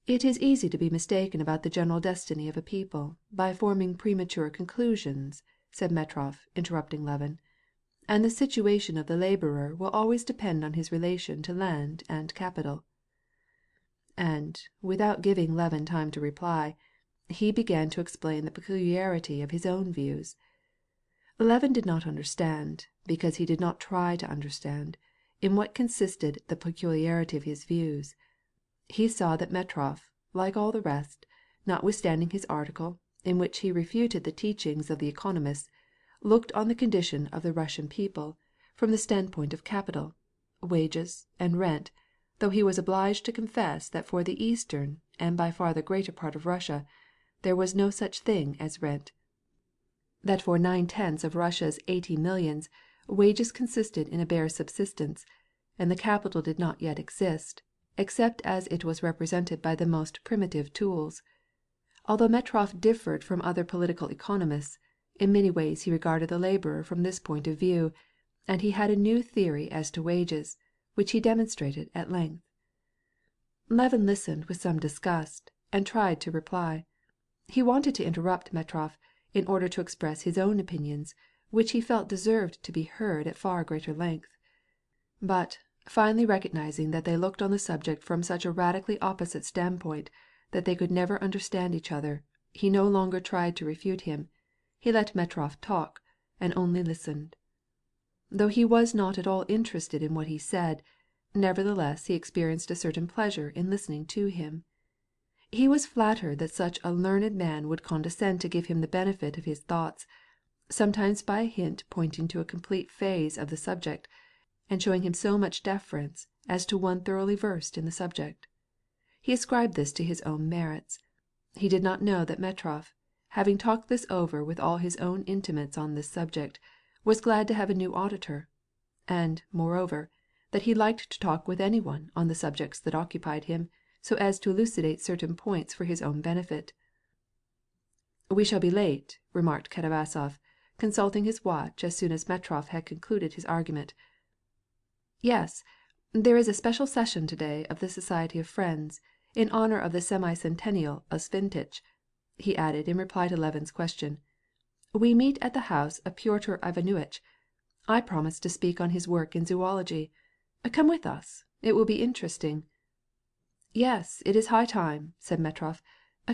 "It is easy to be mistaken about the general destiny of a people by forming premature conclusions," said Metrov, interrupting Levin. "And the situation of the laborer will always depend on his relation to land and capital." And, without giving Levin time to reply, he began to explain the peculiarity of his own views. Levin did not understand, because he did not try to understand, in what consisted the peculiarity of his views. He saw that Metrov, like all the rest, notwithstanding his article, in which he refuted the teachings of the economists, looked on the condition of the Russian people from the standpoint of capital, wages, and rent, though he was obliged to confess that for the eastern, and by far the greater part of Russia, there was no such thing as rent. That for 9/10 of Russia's 80 millions, wages consisted in a bare subsistence, and the capital did not yet exist, except as it was represented by the most primitive tools. Although Metrov differed from other political economists, in many ways he regarded the laborer from this point of view, and he had a new theory as to wages, which he demonstrated at length. Levin listened with some disgust, and tried to reply. He wanted to interrupt Metrov, in order to express his own opinions, which he felt deserved to be heard at far greater length. But, finally recognizing that they looked on the subject from such a radically opposite standpoint that they could never understand each other, he no longer tried to refute him. He let Metrov talk, and only listened. Though he was not at all interested in what he said, nevertheless he experienced a certain pleasure in listening to him. He was flattered that such a learned man would condescend to give him the benefit of his thoughts, sometimes by a hint pointing to a complete phase of the subject, and showing him so much deference as to one thoroughly versed in the subject. He ascribed this to his own merits. He did not know that Metrov, having talked this over with all his own intimates on this subject, was glad to have a new auditor, and, moreover, that he liked to talk with anyone on the subjects that occupied him, so as to elucidate certain points for his own benefit. "We shall be late," remarked Katavasov, consulting his watch as soon as Metrov had concluded his argument. "Yes, there is a special session today of the Society of Friends, in honor of the semi-centennial of Svintich. he added in reply to Levin's question. "We meet at the house of Pyotr Ivanovitch. I promised to speak on his work in zoology. Come with us. It will be interesting." "Yes, it is high time," said Metrov.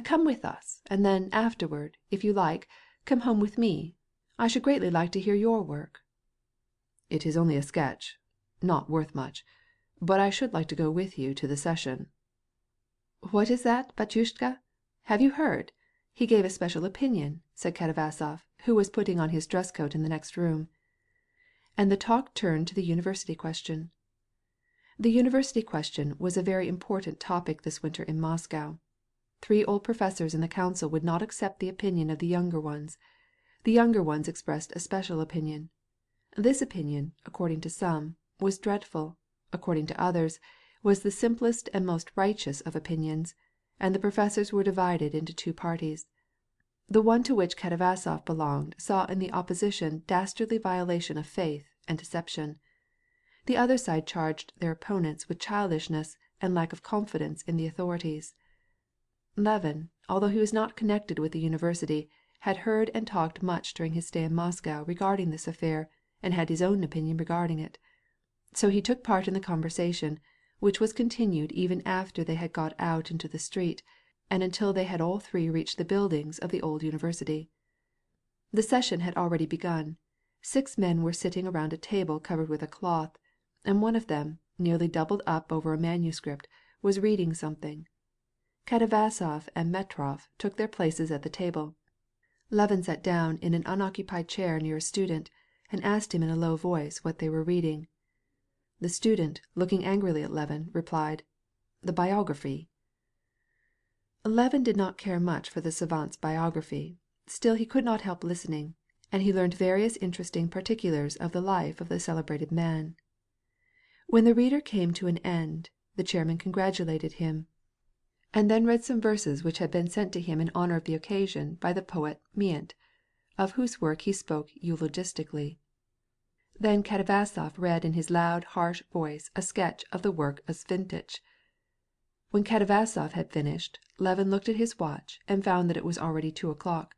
"Come with us, and then afterward, if you like, come home with me. I should greatly like to hear your work." "It is only a sketch, not worth much, but I should like to go with you to the session." "What is that, batyushka? Have you heard? He gave a special opinion," said Katavasov, who was putting on his dress coat in the next room. And the talk turned to the university question. The university question was a very important topic this winter in Moscow. 3 old professors in the council would not accept the opinion of the younger ones. The younger ones expressed a special opinion. This opinion, according to some, was dreadful, according to others, was the simplest and most righteous of opinions, and the professors were divided into 2 parties. The one to which Katavasov belonged saw in the opposition dastardly violation of faith and deception. The other side charged their opponents with childishness and lack of confidence in the authorities. Levin, although he was not connected with the university, had heard and talked much during his stay in Moscow regarding this affair, and had his own opinion regarding it. So he took part in the conversation, which was continued even after they had got out into the street, and until they had all 3 reached the buildings of the old university. The session had already begun. 6 men were sitting around a table covered with a cloth, and one of them, nearly doubled up over a manuscript, was reading something. Katavasov and Metrov took their places at the table. Levin sat down in an unoccupied chair near a student, and asked him in a low voice what they were reading. The student, looking angrily at Levin, replied, "The biography." Levin did not care much for the savant's biography, still he could not help listening, and he learned various interesting particulars of the life of the celebrated man. When the reader came to an end, the chairman congratulated him, and then read some verses which had been sent to him in honor of the occasion by the poet MaryAnn, of whose work he spoke eulogistically. Then Katavasov read in his loud, harsh voice a sketch of the work of Svintich. When Katavasov had finished, Levin looked at his watch and found that it was already 2:00.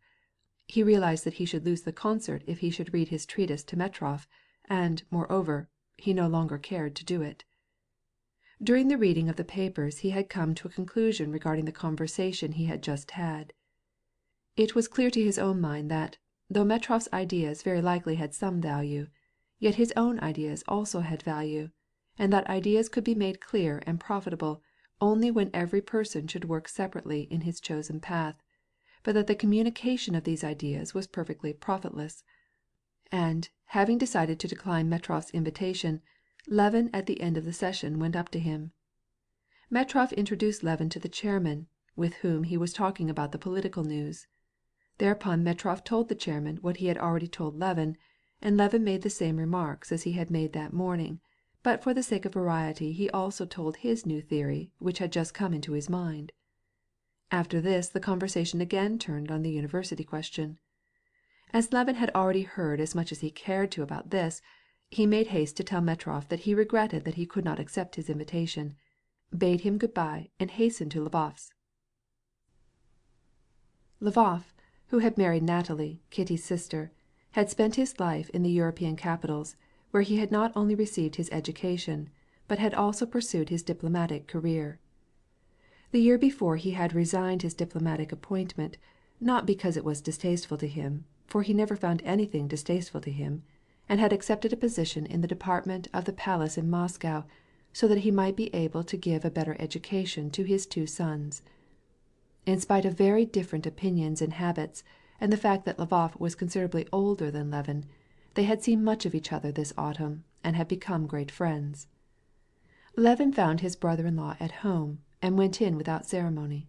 He realized that he should lose the concert if he should read his treatise to Metrov, and, moreover, he no longer cared to do it. During the reading of the papers he had come to a conclusion regarding the conversation he had just had. It was clear to his own mind that, though Metrov's ideas very likely had some value, yet his own ideas also had value, and that ideas could be made clear and profitable only when every person should work separately in his chosen path, but that the communication of these ideas was perfectly profitless. And, having decided to decline Metrov's invitation, Levin at the end of the session went up to him. Metrov introduced Levin to the chairman, with whom he was talking about the political news. Thereupon Metrov told the chairman what he had already told Levin, and Levin made the same remarks as he had made that morning, but for the sake of variety he also told his new theory which had just come into his mind. After this the conversation again turned on the university question. As Levin had already heard as much as he cared to about this, he made haste to tell Metrov that he regretted that he could not accept his invitation, bade him good-bye, and hastened to Lvov's. Lvov, who had married Natalie, Kitty's sister, had spent his life in the European capitals, where he had not only received his education, but had also pursued his diplomatic career. The year before he had resigned his diplomatic appointment, not because it was distasteful to him, for he never found anything distasteful to him, and had accepted a position in the department of the palace in Moscow, so that he might be able to give a better education to his 2 sons. In spite of very different opinions and habits, and the fact that Lvov was considerably older than Levin, they had seen much of each other this autumn, and had become great friends. Levin found his brother-in-law at home, and went in without ceremony.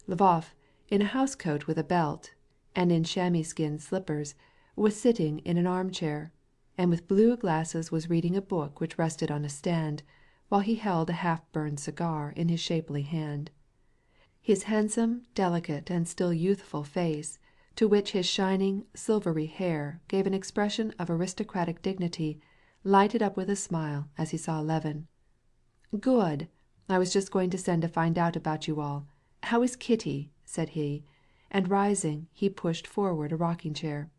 Lvov, in a housecoat with a belt, and in chamois-skin slippers, was sitting in an armchair, and with blue glasses was reading a book which rested on a stand, while he held a half-burned cigar in his shapely hand. His handsome, delicate, and still youthful face, to which his shining, silvery hair gave an expression of aristocratic dignity, lighted up with a smile as he saw Levin. "Good! I was just going to send to find out about you all. How is Kitty?" said he, and rising, he pushed forward a rocking chair.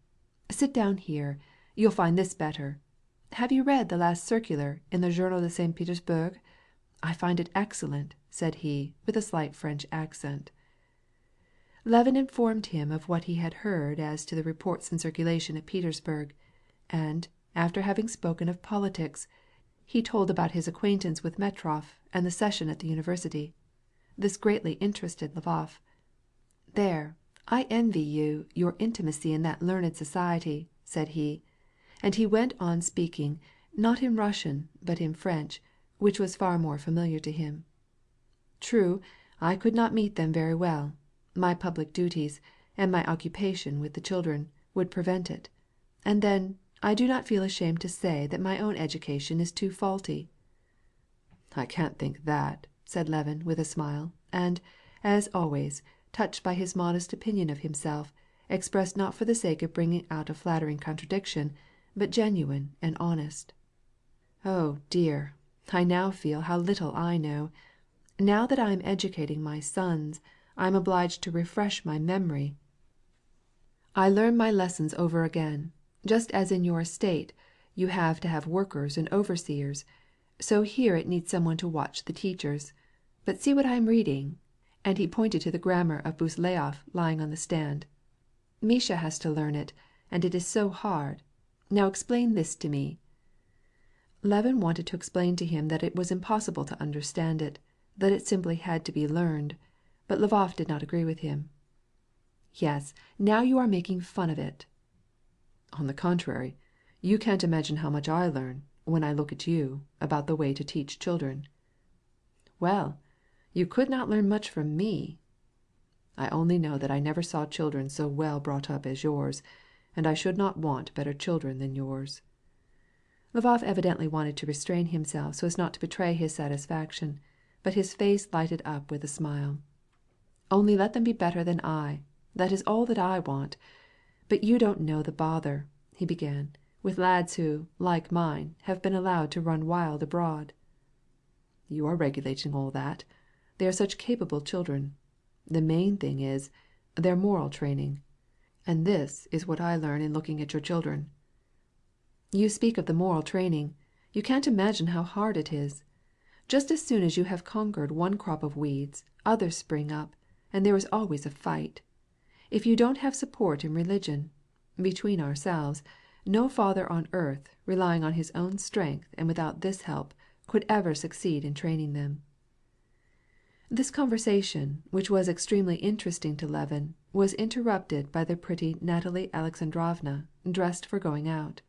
"Sit down here. You'll find this better. Have you read the last circular in the Journal de St. Petersburg? I find it excellent," said he, with a slight French accent. Levin informed him of what he had heard as to the reports in circulation at Petersburg, and, after having spoken of politics, he told about his acquaintance with Metrov and the session at the university. This greatly interested Lvov. "There, I envy you your intimacy in that learned society," said he, and he went on speaking, not in Russian, but in French, which was far more familiar to him. "True, I could not meet them very well. My public duties, and my occupation with the children, would prevent it. And then, I do not feel ashamed to say that my own education is too faulty." "I can't think that," said Levin with a smile, and, as always, touched by his modest opinion of himself, expressed not for the sake of bringing out a flattering contradiction, but genuine and honest. "Oh, dear, I now feel how little I know. Now that I am educating my sons, I am obliged to refresh my memory. I learn my lessons over again. Just as in your estate you have to have workers and overseers, so here it needs someone to watch the teachers. But see what I am reading," and he pointed to the grammar of Busleov lying on the stand. "Misha has to learn it, and it is so hard. Now explain this to me." Levin wanted to explain to him that it was impossible to understand it, that it simply had to be learned, but Lvov did not agree with him. "Yes, now you are making fun of it." "On the contrary, you can't imagine how much I learn, when I look at you, about the way to teach children." "Well, you could not learn much from me." "I only know that I never saw children so well brought up as yours, and I should not want better children than yours." Lvov evidently wanted to restrain himself so as not to betray his satisfaction, but his face lighted up with a smile. "Only let them be better than I. That is all that I want. But you don't know the bother," he began, "with lads who, like mine, have been allowed to run wild abroad." "You are regulating all that. They are such capable children. The main thing is, their moral training. And this is what I learn in looking at your children." "You speak of the moral training. You can't imagine how hard it is. Just as soon as you have conquered one crop of weeds, others spring up, and there is always a fight. If you don't have support in religion, between ourselves, no father on earth, relying on his own strength and without this help, could ever succeed in training them." This conversation, which was extremely interesting to Levin, was interrupted by the pretty Natalie Alexandrovna, dressed for going out.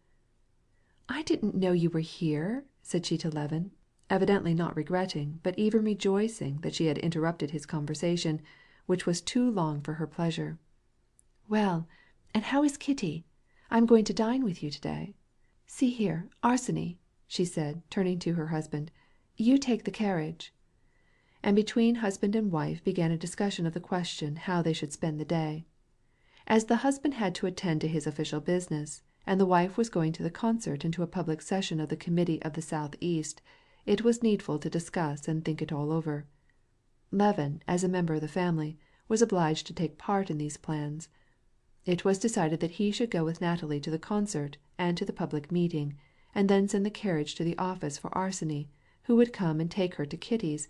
"I didn't know you were here," said she to Levin, evidently not regretting, but even rejoicing that she had interrupted his conversation, which was too long for her pleasure. "Well, and how is Kitty? I'm going to dine with you today. See here, Arseny," she said, turning to her husband, "you take the carriage." And between husband and wife began a discussion of the question how they should spend the day. As the husband had to attend to his official business, and the wife was going to the concert and to a public session of the Committee of the South-East, it was needful to discuss and think it all over. Levin, as a member of the family, was obliged to take part in these plans. It was decided that he should go with Natalie to the concert and to the public meeting, and then send the carriage to the office for Arseny, who would come and take her to Kitty's,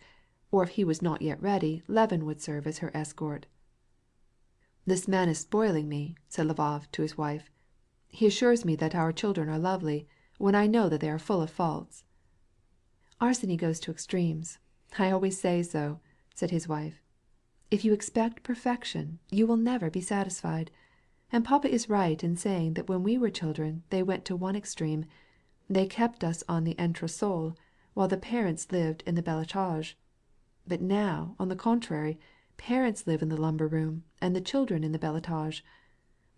or if he was not yet ready, Levin would serve as her escort. "This man is spoiling me," said Lvov to his wife. "He assures me that our children are lovely, when I know that they are full of faults." "Arseny goes to extremes. I always say so," said his wife. "If you expect perfection, you will never be satisfied. And papa is right in saying that when we were children they went to one extreme. They kept us on the entresol, while the parents lived in the bel étage. But now, on the contrary, parents live in the lumber room, and the children in the bel étage.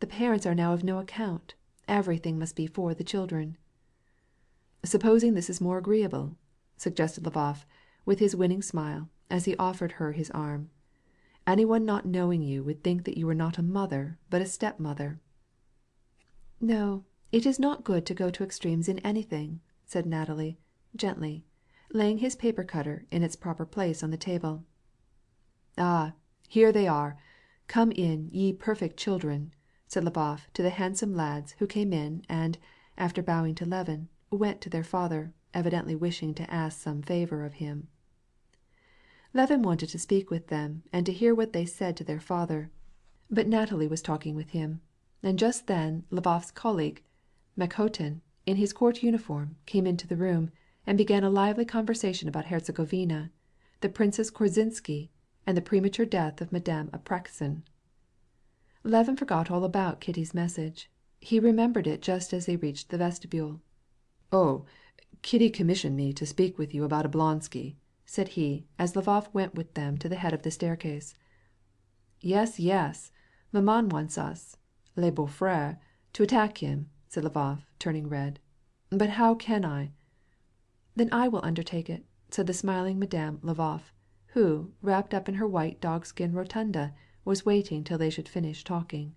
The parents are now of no account. Everything must be for the children." "Supposing this is more agreeable," suggested Lvov, with his winning smile, as he offered her his arm. "Anyone not knowing you would think that you were not a mother, but a stepmother." "No, it is not good to go to extremes in anything," said Natalie, gently, laying his paper cutter in its proper place on the table. "Ah, here they are. "Come in, ye perfect children," said Lvov to the handsome lads who came in and, after bowing to Levin, went to their father, evidently wishing to ask some favor of him. Levin wanted to speak with them and to hear what they said to their father, but Natalie was talking with him, and just then Lvov's colleague, Makotin, in his court uniform, came into the room, and began a lively conversation about Herzegovina, the Princess Korzinsky, and the premature death of Madame Apraxin. Levin forgot all about Kitty's message. He remembered it just as they reached the vestibule. "Oh, Kitty commissioned me to speak with you about Oblonsky," said he, as Lvov went with them to the head of the staircase. Yes, yes, maman wants us, les beaux-frères, to attack him, said Lvov, turning red. But how can I? Then I will undertake it, said the smiling Madame Lvov, who, wrapped up in her white dogskin rotunda, was waiting till they should finish talking.